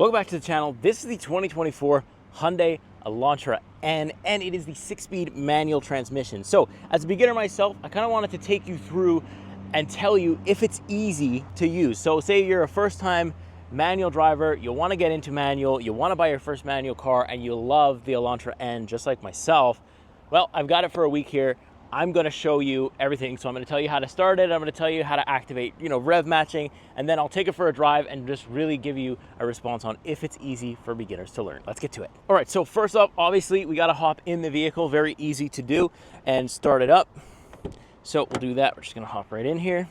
Welcome back to the channel. This is the 2024 Hyundai Elantra N, and it is the 6-speed manual transmission. So as a beginner myself, I kind of wanted to take you through and tell you if it's easy to use. So say you're a first-time manual driver, you want to get into manual, you want to buy your first manual car, and you love the Elantra N just like myself. Well, I've got it for a week here. I'm going to show you everything. So I'm going to tell you how to start it. I'm going to tell you how to activate, rev matching, and then I'll take it for a drive and just really give you a response on if it's easy for beginners to learn. Let's get to it. All right, so first up, obviously we got to hop in the vehicle, very easy to do, and start it up. So we'll do that. We're just going to hop right in here.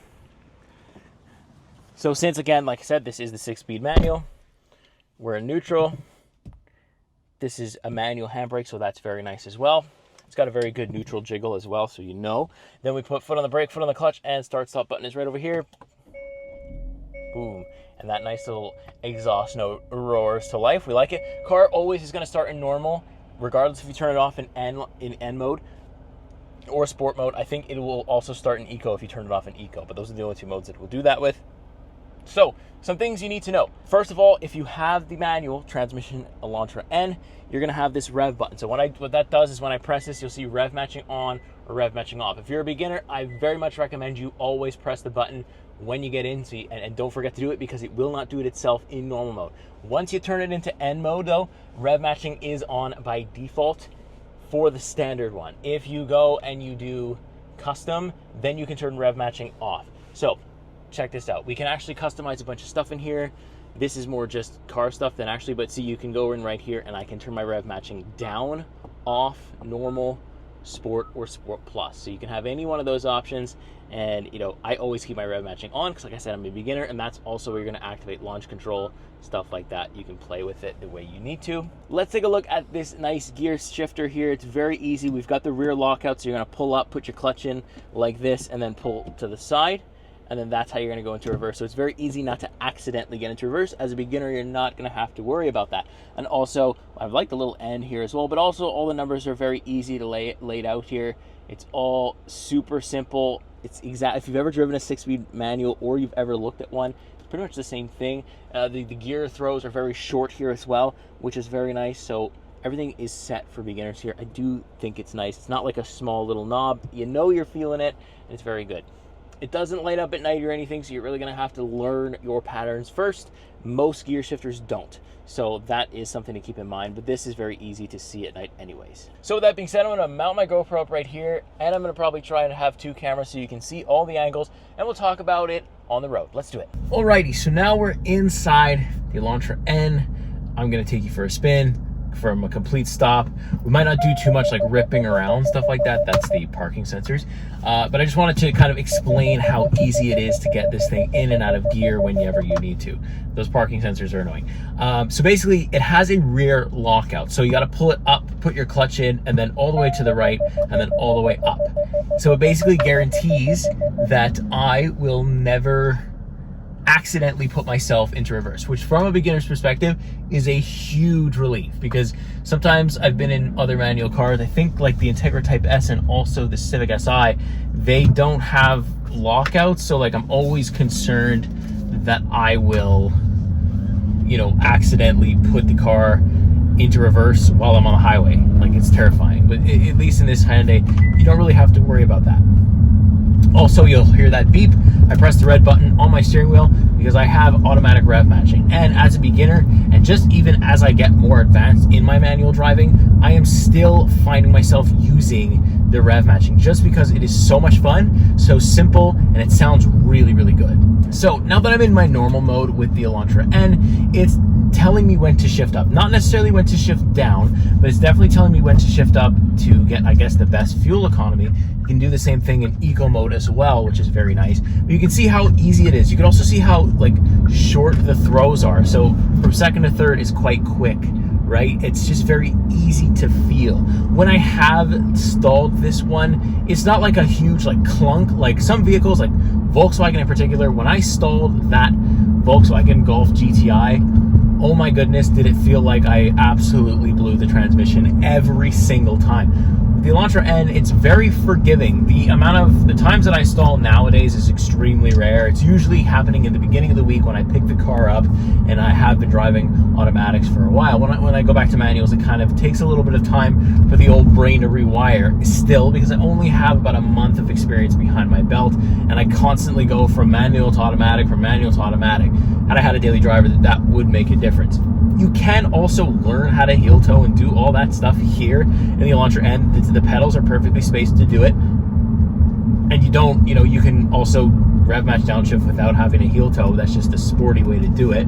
So since, again, like I said, this is the 6-speed manual, we're in neutral. This is a manual handbrake, so that's very nice as well. It's got a very good neutral jiggle as well, so you know. Then we put foot on the brake, foot on the clutch, and start stop button is right over here. Boom. And that nice little exhaust note roars to life. We like it. Car always is going to start in normal, regardless if you turn it off in N mode or sport mode. I think it will also start in eco if you turn it off in eco, but those are the only two modes that it will do that with. So, some things you need to know. First of all, if you have the manual transmission Elantra N, you're going to have this rev button. So what that does is when I press this, you'll see rev matching on or rev matching off. If you're a beginner, I very much recommend you always press the button when you get in, and don't forget to do it because it will not do it itself in normal mode. Once you turn it into N mode though, rev matching is on by default for the standard one. If you go and you do custom, then you can turn rev matching off. So check this out. We can actually customize a bunch of stuff in here. This is more just car stuff than actually, but see, you can go in right here and I can turn my rev matching down, off, normal, sport, or sport plus. So you can have any one of those options. And I always keep my rev matching on because, like I said, I'm a beginner, and that's also where you're going to activate launch control, stuff like that. You can play with it the way you need to. Let's take a look at this nice gear shifter here. It's very easy. We've got the rear lockout, so you're going to pull up, put your clutch in like this, and then pull to the side. And then that's how you're going to go into reverse. So it's very easy not to accidentally get into reverse. As a beginner, you're not going to have to worry about that. And also, I like the little N here as well, but also all the numbers are very easy to laid out here. It's all super simple. It's exact. If you've ever driven a 6-speed manual or you've ever looked at one, it's pretty much the same thing. The gear throws are very short here as well, which is very nice. So everything is set for beginners here. I do think it's nice. It's not like a small little knob. You're feeling it, and it's very good. It doesn't light up at night or anything, so you're really going to have to learn your patterns first. Most gear shifters don't, so that is something to keep in mind, but this is very easy to see at night anyways. So with that being said, I'm going to mount my GoPro up right here, and I'm going to probably try and have 2 cameras so you can see all the angles, and we'll talk about it on the road. Let's do it. Alrighty, so now we're inside the Elantra N. I'm going to take you for a spin from a complete stop. We might not do too much like ripping around, stuff like that. That's the parking sensors. But I just wanted to kind of explain how easy it is to get this thing in and out of gear whenever you need to. Those parking sensors are annoying. So basically it has a rear lockout. So you got to pull it up, put your clutch in, and then all the way to the right, and then all the way up. So it basically guarantees that I will never accidentally put myself into reverse, which from a beginner's perspective is a huge relief, because sometimes I've been in other manual cars, I think like the Integra Type S and also the Civic Si, they don't have lockouts, so like I'm always concerned that I will accidentally put the car into reverse while I'm on the highway. Like, it's terrifying, but at least in this Hyundai you don't really have to worry about that. Also, you'll hear that beep. I press the red button on my steering wheel because I have automatic rev matching. And as a beginner, and just even as I get more advanced in my manual driving, I am still finding myself using the rev matching just because it is so much fun, so simple, and it sounds really, really good. So now that I'm in my normal mode with the Elantra N, it's telling me when to shift up. Not necessarily when to shift down, but it's definitely telling me when to shift up to get, I guess, the best fuel economy. You can do the same thing in eco mode as well, which is very nice. But you can see how easy it is. You can also see how short the throws are. So from second to third is quite quick, right? It's just very easy to feel. When I have stalled this one, it's not like a huge clunk. Like some vehicles, like Volkswagen in particular, when I stalled that Volkswagen Golf GTI, oh my goodness, did it feel like I absolutely blew the transmission every single time. With the Elantra N, it's very forgiving. The times that I stall nowadays is extremely rare. It's usually happening in the beginning of the week when I pick the car up and I have been driving automatics for a while. When I go back to manuals, it kind of takes a little bit of time for the old brain to rewire still, because I only have about a month of experience behind my belt, and I constantly go from manual to automatic, Had I had a daily driver, that would make a difference. You can also learn how to heel toe and do all that stuff here in the Elantra N. The pedals are perfectly spaced to do it. And you can also rev match downshift without having a heel toe. That's just a sporty way to do it.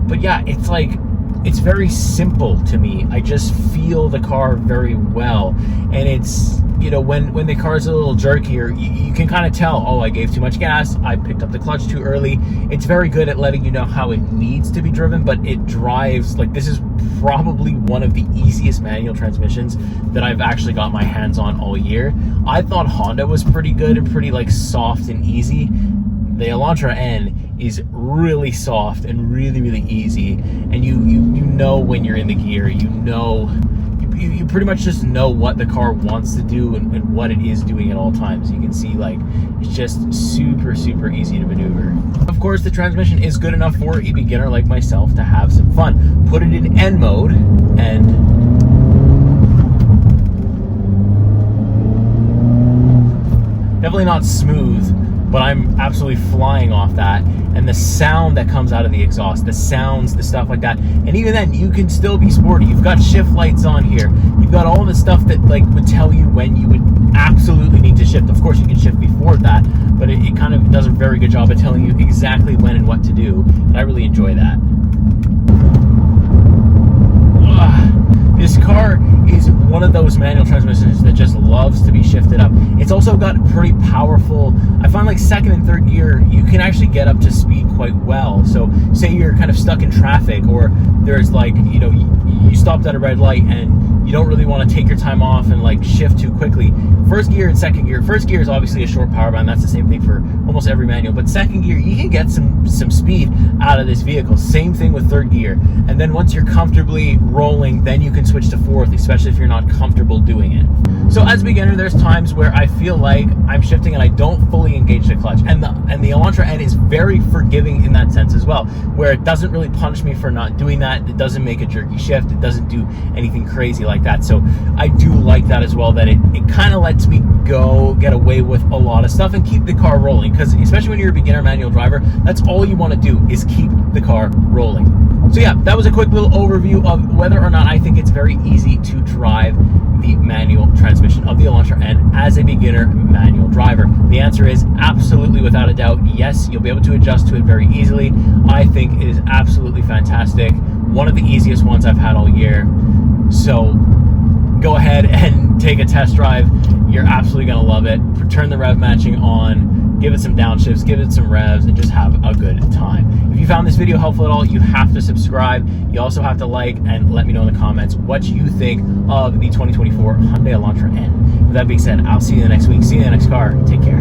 But yeah, it's very simple to me. I just feel the car very well. And it's, when the car's a little jerkier, you can kind of tell, oh, I gave too much gas, I picked up the clutch too early. It's very good at letting you know how it needs to be driven, but it drives, this is probably one of the easiest manual transmissions that I've actually got my hands on all year. I thought Honda was pretty good and pretty soft and easy. The Elantra N is really soft and really, really easy, and you know when you're in the gear, you pretty much just know what the car wants to do and what it is doing at all times. You can see it's just super, super easy to maneuver. Of course, the transmission is good enough for a beginner like myself to have some fun. Put it in N mode and definitely not smooth, but I'm absolutely flying off that. And the sound that comes out of the exhaust, the sounds, the stuff like that. And even then, you can still be sporty. You've got shift lights on here. You've got all the stuff that would tell you when you would absolutely need to shift. Of course, you can shift before that, but it kind of does a very good job of telling you exactly when and what to do. And I really enjoy that. This car is one of those manual transmissions that just loves to be shifted up. It's also got pretty powerful, I find second and third gear, you can actually get up to speed quite well. So say you're kind of stuck in traffic, or there's you stopped at a red light and you don't really want to take your time off and shift too quickly. First gear and second gear. First gear is obviously a short power band. That's the same thing for almost every manual. But second gear, you can get some speed out of this vehicle. Same thing with third gear. And then once you're comfortably rolling, then you can switch to fourth, especially if you're not comfortable doing it. So as a beginner, there's times where I feel like I'm shifting and I don't fully engage the clutch. And the Elantra N is very forgiving in that sense as well, where it doesn't really punish me for not doing that. It doesn't make a jerky shift. It doesn't do anything crazy like that. So I do like that as well, that it kind of lets me get away with a lot of stuff and keep the car rolling. Because especially when you're a beginner manual driver, that's all you want to do is keep the car rolling. So yeah, that was a quick little overview of whether or not I think it's very easy to drive the manual transmission of the Elantra N as a beginner manual driver. The answer is absolutely, without a doubt, yes. You'll be able to adjust to it very easily. I think it is absolutely fantastic. One of the easiest ones I've had all year. So go ahead and take a test drive. You're absolutely going to love it. Turn the rev matching on, give it some downshifts, give it some revs, and just have a good time. If you found this video helpful at all, you have to subscribe. You also have to like and let me know in the comments what you think of the 2024 Hyundai Elantra N. With that being said, I'll see you in the next week. See you in the next car. Take care.